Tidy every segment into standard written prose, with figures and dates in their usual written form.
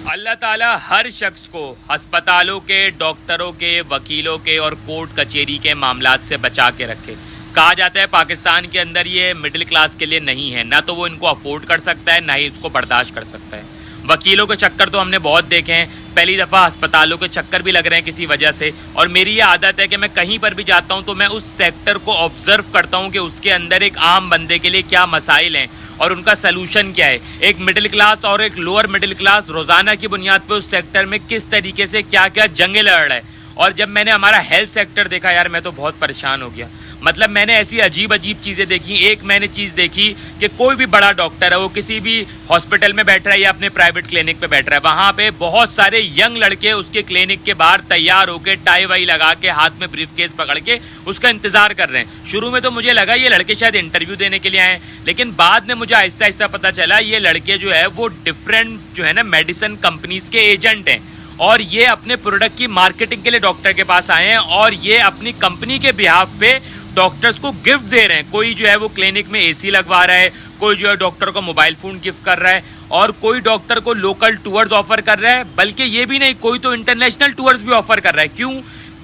अल्लाह ताला हर शख्स को अस्पतालों के, डॉक्टरों के, वकीलों के और कोर्ट कचहरी के मामलात से बचा के रखे। कहा जाता है पाकिस्तान के अंदर ये मिडिल क्लास के लिए नहीं है, ना तो वो इनको अफोर्ड कर सकता है, ना ही इसको बर्दाश्त कर सकता है। वकीलों के चक्कर तो हमने बहुत देखे हैं, पहली दफ़ा अस्पतालों के चक्कर भी लग रहे हैं किसी वजह से। और मेरी ये आदत है कि मैं कहीं पर भी जाता हूँ तो मैं उस सेक्टर को ऑब्जर्व करता हूँ कि उसके अंदर एक आम बंदे के लिए क्या मसाइल हैं और उनका सलूशन क्या है। एक मिडिल क्लास और एक लोअर मिडिल क्लास रोज़ाना की बुनियाद पर उस सेक्टर में किस तरीके से क्या क्या जंगें लड़ रहा है। और जब मैंने हमारा हेल्थ सेक्टर देखा यार, मैं तो बहुत परेशान हो गया। मतलब मैंने ऐसी अजीब अजीब चीज़ें देखी। एक मैंने चीज़ देखी कि कोई भी बड़ा डॉक्टर है, वो किसी भी हॉस्पिटल में बैठ रहा है या अपने प्राइवेट क्लिनिक पे बैठ रहा है, वहाँ पे बहुत सारे यंग लड़के उसके क्लिनिक के बाहर तैयार होकर टाई वाई लगा के हाथ में ब्रीफकेस पकड़ के उसका इंतज़ार कर रहे हैं। शुरू में तो मुझे लगा ये लड़के शायद इंटरव्यू देने के लिए आए, लेकिन बाद में मुझे आहिस्ता आहिस्ता पता चला ये लड़के जो है वो डिफरेंट जो है ना मेडिसिन कंपनीज़ के एजेंट हैं और ये अपने प्रोडक्ट की मार्केटिंग के लिए डॉक्टर के पास आए हैं और ये अपनी कंपनी के बिहाफ पे डॉक्टर्स को गिफ्ट दे रहे हैं। कोई जो है वो क्लिनिक में एसी लगवा रहा है, कोई जो है डॉक्टर को मोबाइल फ़ोन गिफ्ट कर रहा है और कोई डॉक्टर को लोकल टूर्स ऑफर कर रहा है। बल्कि ये भी नहीं, कोई तो इंटरनेशनल टूर्स भी ऑफर कर रहा है। क्यों?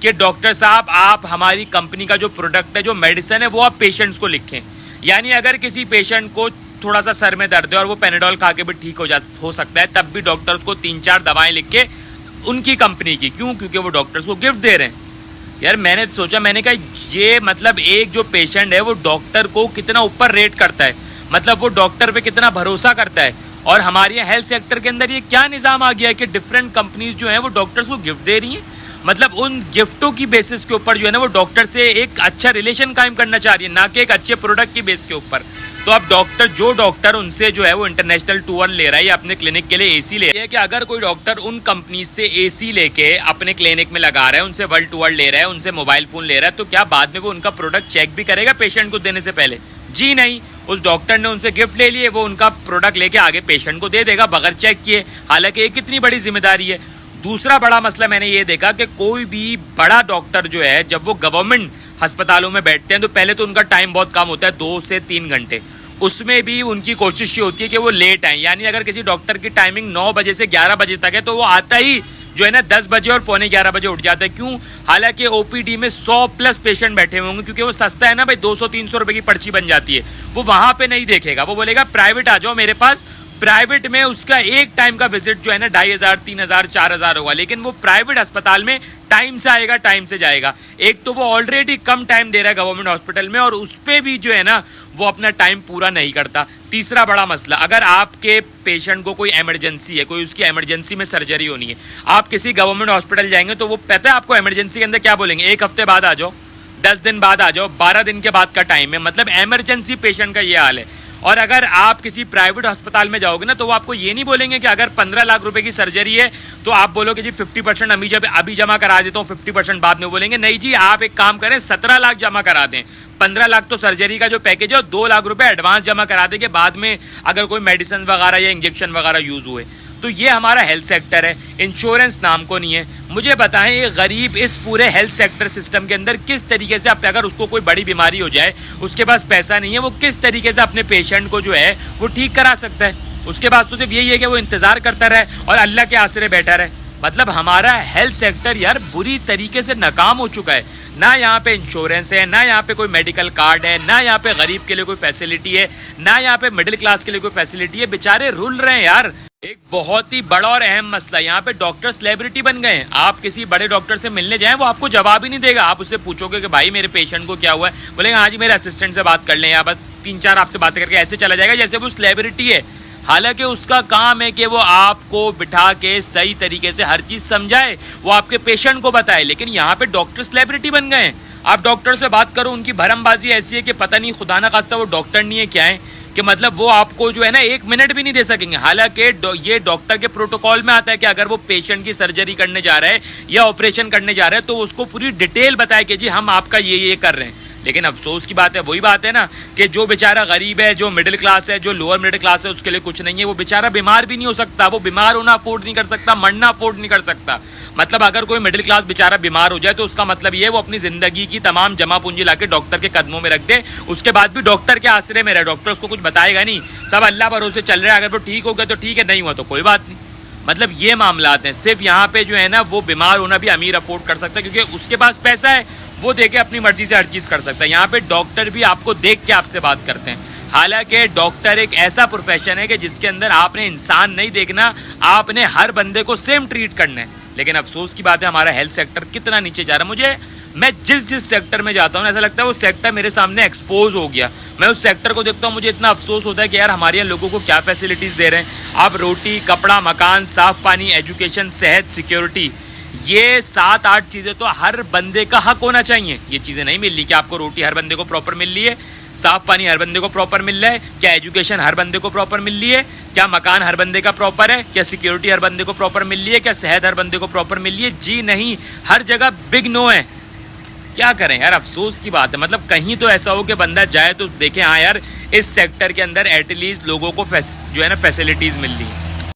कि डॉक्टर साहब आप हमारी कंपनी का जो प्रोडक्ट है, जो मेडिसिन है, वो आप पेशेंट्स को लिखें। यानी अगर किसी पेशेंट को थोड़ा सा सर में दर्द है और वो पेनाडोल खा के भी ठीक हो सकता है, तब भी डॉक्टर्स को 3-4 दवाएं लिख के उनकी कंपनी की। क्यों? क्योंकि वो डॉक्टर्स को गिफ्ट दे रहे हैं। यार मैंने सोचा, मैंने कहा ये मतलब एक जो पेशेंट है वो डॉक्टर को कितना ऊपर रेट करता है, मतलब वो डॉक्टर पे कितना भरोसा करता है। और हमारे यहाँ हेल्थ सेक्टर के अंदर ये क्या निज़ाम आ गया है कि डिफरेंट कंपनीज जो हैं वो डॉक्टर्स को गिफ्ट दे रही हैं। मतलब उन गिफ्टों की बेसिस के ऊपर जो है ना वो डॉक्टर से एक अच्छा रिलेशन कायम करना चाह रही है, ना कि एक अच्छे प्रोडक्ट की बेस के ऊपर। तो अब जो डॉक्टर उनसे जो है वो इंटरनेशनल टूर ले रहा है या अपने क्लिनिक के लिए एसी ले रहा है, कि अगर कोई डॉक्टर उन कंपनी से एसी लेके अपने क्लिनिक में लगा रहा है, उनसे वर्ल्ड टूर ले रहा है, उनसे मोबाइल फ़ोन ले रहा है, तो क्या बाद में वो उनका प्रोडक्ट चेक भी करेगा पेशेंट को देने से पहले? जी नहीं। उस डॉक्टर ने उनसे गिफ्ट ले लिए, वो उनका प्रोडक्ट लेके आगे पेशेंट को दे देगा बगैर चेक किए। हालांकि ये कितनी बड़ी जिम्मेदारी है। दूसरा बड़ा मसला मैंने ये देखा कि कोई भी बड़ा डॉक्टर जो है जब वो गवर्नमेंट अस्पतालों में बैठते हैं तो पहले तो उनका टाइम बहुत कम होता है, 2 से 3 घंटे। उसमें भी उनकी कोशिश ये होती है कि वो लेट आए। यानी अगर किसी डॉक्टर की टाइमिंग 9 बजे से 11 बजे तक है तो वो आता ही जो है ना 10 बजे और पौने 11 बजे उठ जाता है। क्यों? हालांकि ओपीडी में 100+ पेशेंट बैठे होंगे, क्योंकि वो सस्ता है ना भाई, 200-300 रुपए की पर्ची बन जाती है। वो वहां पे नहीं देखेगा, वो बोलेगा प्राइवेट आ जाओ मेरे पास। प्राइवेट में उसका एक टाइम का विजिट जो है ना 2500, 3000, 4000 होगा, लेकिन वो प्राइवेट अस्पताल में टाइम से आएगा, टाइम से जाएगा। एक तो वो ऑलरेडी कम टाइम दे रहा है गवर्नमेंट हॉस्पिटल में और उस पर भी जो है ना वो अपना टाइम पूरा नहीं करता। तीसरा बड़ा मसला, अगर आपके पेशेंट को कोई इमरजेंसी है, कोई उसकी इमरजेंसी में सर्जरी होनी है, आप किसी गवर्नमेंट हॉस्पिटल जाएंगे तो वो पता है आपको इमरजेंसी के अंदर क्या बोलेंगे? 1 हफ्ते बाद आ जाओ, 10 दिन बाद आ जाओ, 12 दिन के बाद का टाइम है। मतलब इमरजेंसी पेशेंट का ये हाल है। और अगर आप किसी प्राइवेट अस्पताल में जाओगे ना तो वो आपको ये नहीं बोलेंगे कि अगर 15 लाख रुपए की सर्जरी है तो आप बोलोगे जी 50% अभी जमा करा देता हूँ, 50% बाद में। बोलेंगे नहीं जी, आप एक काम करें 17 लाख जमा करा दें, 15 लाख तो सर्जरी का जो पैकेज है और 2 लाख रुपए एडवांस जमा करा दें कि बाद में अगर कोई मेडिसिन वगैरह या इंजेक्शन वगैरह यूज़ हुए। तो ये हमारा हेल्थ सेक्टर है, इंश्योरेंस नाम को नहीं है। मुझे बताएं ये गरीब इस पूरे हेल्थ सेक्टर सिस्टम के अंदर किस तरीके से, अब अगर उसको कोई बड़ी बीमारी हो जाए, उसके पास पैसा नहीं है, वो किस तरीके से अपने पेशेंट को जो है वो ठीक करा सकता है? उसके पास तो सिर्फ यही है कि वो इंतज़ार करता रहे और अल्लाह के आसरे बैठा रहे। मतलब हमारा हेल्थ सेक्टर यार बुरी तरीके से नाकाम हो चुका है। ना यहाँ पे इंश्योरेंस है, ना यहाँ पे कोई मेडिकल कार्ड है, ना यहाँ पे गरीब के लिए कोई फैसिलिटी है, ना यहाँ पे मिडिल क्लास के लिए कोई फैसिलिटी है। बेचारे रुल रहे हैं यार। एक बहुत ही बड़ा और अहम मसला, यहाँ पे डॉक्टर सेलिब्रिटी बन गए हैं। आप किसी बड़े डॉक्टर से मिलने जाएं वो आपको जवाब ही नहीं देगा। आप उससे पूछोगे कि भाई मेरे पेशेंट को क्या हुआ है, बोलेगा हाँ जी मेरे असिस्टेंट से बात कर लें, या बस 3-4 आपसे बातें करके ऐसे चला जाएगा जैसे वो सेलिब्रिटी है। हालांकि उसका काम है कि वो आपको बिठा के सही तरीके से हर चीज़ समझाए, वो आपके पेशेंट को बताए। लेकिन यहाँ पे डॉक्टर सेलिब्रिटी बन गए हैं। आप डॉक्टर से बात करो, उनकी भरमबाजी ऐसी है कि पता नहीं खुदा ना खास्ता वो डॉक्टर नहीं है क्या है, कि मतलब वो आपको जो है ना 1 मिनट भी नहीं दे सकेंगे। हालांकि ये डॉक्टर के प्रोटोकॉल में आता है कि अगर वो पेशेंट की सर्जरी करने जा रहा है या ऑपरेशन करने जा रहा है तो उसको पूरी डिटेल बताए कि जी हम आपका ये कर रहे हैं। लेकिन अफसोस की बात है, वही बात है ना कि जो बेचारा गरीब है, जो मिडिल क्लास है, जो लोअर मिडिल क्लास है, उसके लिए कुछ नहीं है। वो बेचारा बीमार भी नहीं हो सकता, वो बीमार होना अफोर्ड नहीं कर सकता, मरना अफोर्ड नहीं कर सकता। मतलब अगर कोई मिडिल क्लास बेचारा बीमार हो जाए तो उसका मतलब ये है वो अपनी ज़िंदगी की तमाम जमा पूंजी लाके डॉक्टर के कदमों में रख दे, उसके बाद भी डॉक्टर के आसरे में रहे। डॉक्टर उसको कुछ बताएगा नहीं, सब अल्लाह भरोसे चल रहा है। अगर वो ठीक हो गया तो ठीक है, नहीं हुआ तो कोई बात नहीं। मतलब ये मामलात हैं। सिर्फ यहाँ पे जो है ना वो बीमार होना भी अमीर अफोर्ड कर सकता है क्योंकि उसके पास पैसा है, वो देके अपनी मर्जी से हर चीज़ कर सकता है। यहाँ पे डॉक्टर भी आपको देख के आपसे बात करते हैं। हालांकि डॉक्टर एक ऐसा प्रोफेशन है कि जिसके अंदर आपने इंसान नहीं देखना, आपने हर बंदे को सेम ट्रीट करना है। लेकिन अफसोस की बात है हमारा हेल्थ सेक्टर कितना नीचे जा रहा है। मैं जिस सेक्टर में जाता हूँ ऐसा लगता है वो सेक्टर मेरे सामने एक्सपोज हो गया। मैं उस सेक्टर को देखता हूँ, मुझे इतना अफसोस होता है कि यार हमारे यहाँ लोगों को क्या फैसिलिटीज़ दे रहे हैं। आप रोटी, कपड़ा, मकान, साफ पानी, एजुकेशन, सेहत, सिक्योरिटी, ये 7-8 चीज़ें तो हर बंदे का हक होना चाहिए। ये चीज़ें नहीं मिल रही। क्या आपको रोटी हर बंदे को प्रॉपर मिल रही है? साफ पानी हर बंदे को प्रॉपर मिल रहा है? क्या एजुकेशन हर बंदे को प्रॉपर मिल रही है? क्या मकान हर बंदे का प्रॉपर है? क्या सिक्योरिटी हर बंदे को प्रॉपर मिल रही है? क्या सेहत हर बंदे को प्रॉपर मिल रही है? जी नहीं, हर जगह बिग नो है। क्या करें यार, अफसोस की बात है। मतलब कहीं तो ऐसा हो कि बंदा जाए तो देखे हाँ यार इस सेक्टर के अंदर एटलीस्ट लोगों को जो है ना फैसिलिटीज़ मिल रही है।